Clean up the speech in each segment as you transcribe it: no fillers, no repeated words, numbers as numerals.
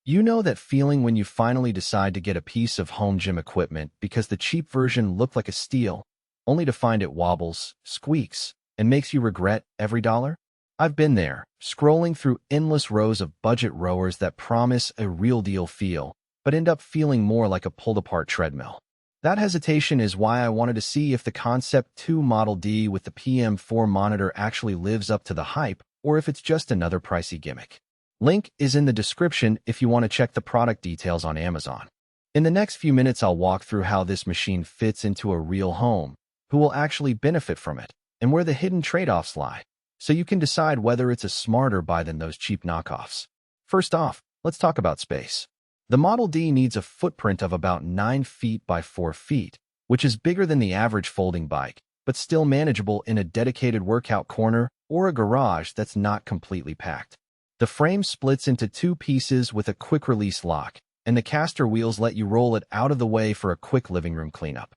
You know that feeling when you finally decide to get a piece of home gym equipment because the cheap version looked like a steal, only to find it wobbles, squeaks, and makes you regret every dollar? I've been there, scrolling through endless rows of budget rowers that promise a real deal feel, but end up feeling more like a pulled-apart treadmill. That hesitation is why I wanted to see if the Concept2 Model D with the PM4 monitor actually lives up to the hype, or if it's just another pricey gimmick. Link is in the description if you want to check the product details on Amazon. In the next few minutes, I'll walk through how this machine fits into a real home, who will actually benefit from it, and where the hidden trade-offs lie, so you can decide whether it's a smarter buy than those cheap knockoffs. First off, let's talk about space. The Model D needs a footprint of about 9 feet by 4 feet, which is bigger than the average folding bike, but still manageable in a dedicated workout corner or a garage that's not completely packed. The frame splits into 2 pieces with a quick-release lock, and the caster wheels let you roll it out of the way for a quick living room cleanup.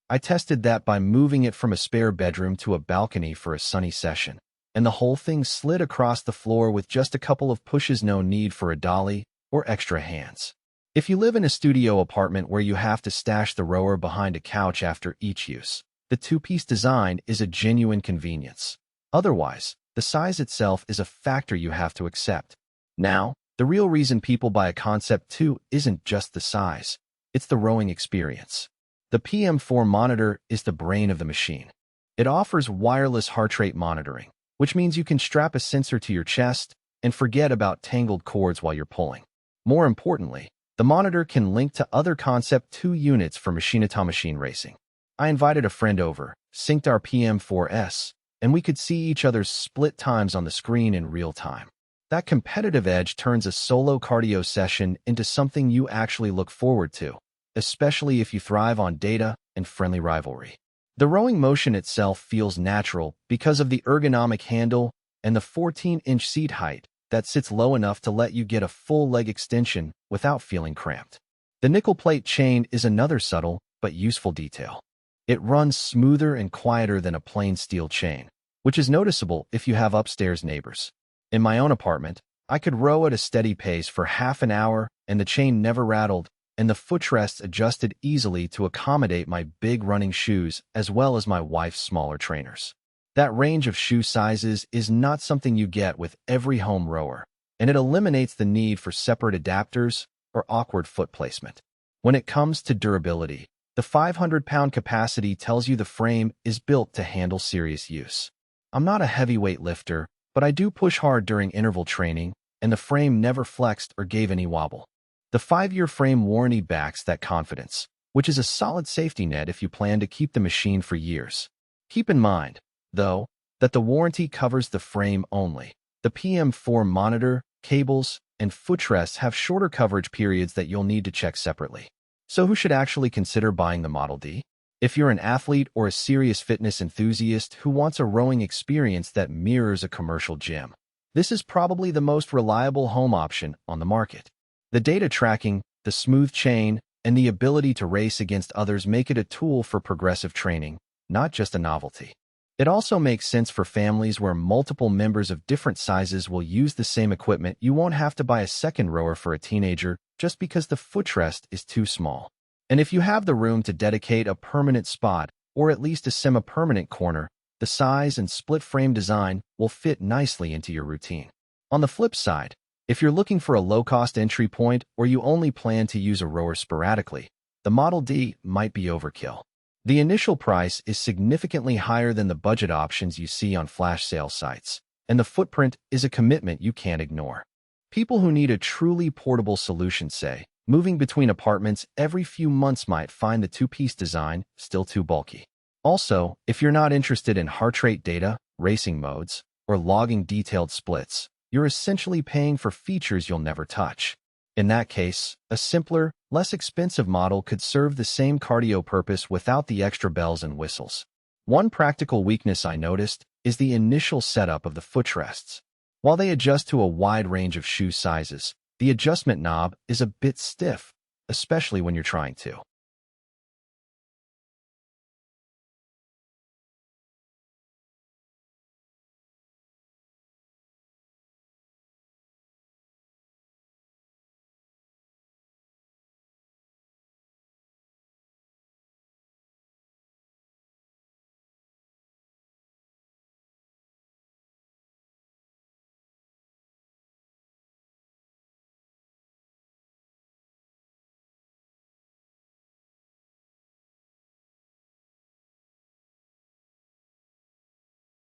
I tested that by moving it from a spare bedroom to a balcony for a sunny session, and the whole thing slid across the floor with just a couple of pushes, no need for a dolly or extra hands. If you live in a studio apartment where you have to stash the rower behind a couch after each use, the 2-piece design is a genuine convenience. Otherwise, the size itself is a factor you have to accept. Now, the real reason people buy a Concept2 isn't just the size, it's the rowing experience. The PM4 monitor is the brain of the machine. It offers wireless heart rate monitoring, which means you can strap a sensor to your chest and forget about tangled cords while you're pulling. More importantly, the monitor can link to other Concept2 units for machine-to-machine racing. I invited a friend over, synced our PM4S, and we could see each other's split times on the screen in real time. That competitive edge turns a solo cardio session into something you actually look forward to, especially if you thrive on data and friendly rivalry. The rowing motion itself feels natural because of the ergonomic handle and the 14-inch seat height that sits low enough to let you get a full leg extension without feeling cramped. The nickel plate chain is another subtle but useful detail. It runs smoother and quieter than a plain steel chain, which is noticeable if you have upstairs neighbors. In my own apartment, I could row at a steady pace for half an hour and the chain never rattled, and the footrests adjusted easily to accommodate my big running shoes as well as my wife's smaller trainers. That range of shoe sizes is not something you get with every home rower, and it eliminates the need for separate adapters or awkward foot placement. When it comes to durability, the 500-pound capacity tells you the frame is built to handle serious use. I'm not a heavyweight lifter, but I do push hard during interval training, and the frame never flexed or gave any wobble. The 5-year frame warranty backs that confidence, which is a solid safety net if you plan to keep the machine for years. Keep in mind, though, that the warranty covers the frame only. The PM4 monitor, cables, and footrests have shorter coverage periods that you'll need to check separately. So who should actually consider buying the Model D? If you're an athlete or a serious fitness enthusiast who wants a rowing experience that mirrors a commercial gym, this is probably the most reliable home option on the market. The data tracking, the smooth chain, and the ability to race against others make it a tool for progressive training, not just a novelty. It also makes sense for families where multiple members of different sizes will use the same equipment. You won't have to buy a second rower for a teenager just because the footrest is too small. And if you have the room to dedicate a permanent spot, or at least a semi-permanent corner, the size and split frame design will fit nicely into your routine. On the flip side, if you're looking for a low-cost entry point or you only plan to use a rower sporadically, the Model D might be overkill. The initial price is significantly higher than the budget options you see on flash sale sites, and the footprint is a commitment you can't ignore. People who need a truly portable solution say, moving between apartments every few months might find the 2-piece design still too bulky. Also, if you're not interested in heart rate data, racing modes, or logging detailed splits, you're essentially paying for features you'll never touch. In that case, a simpler, less expensive model could serve the same cardio purpose without the extra bells and whistles. One practical weakness I noticed is the initial setup of the footrests. While they adjust to a wide range of shoe sizes, the adjustment knob is a bit stiff, especially when you're trying to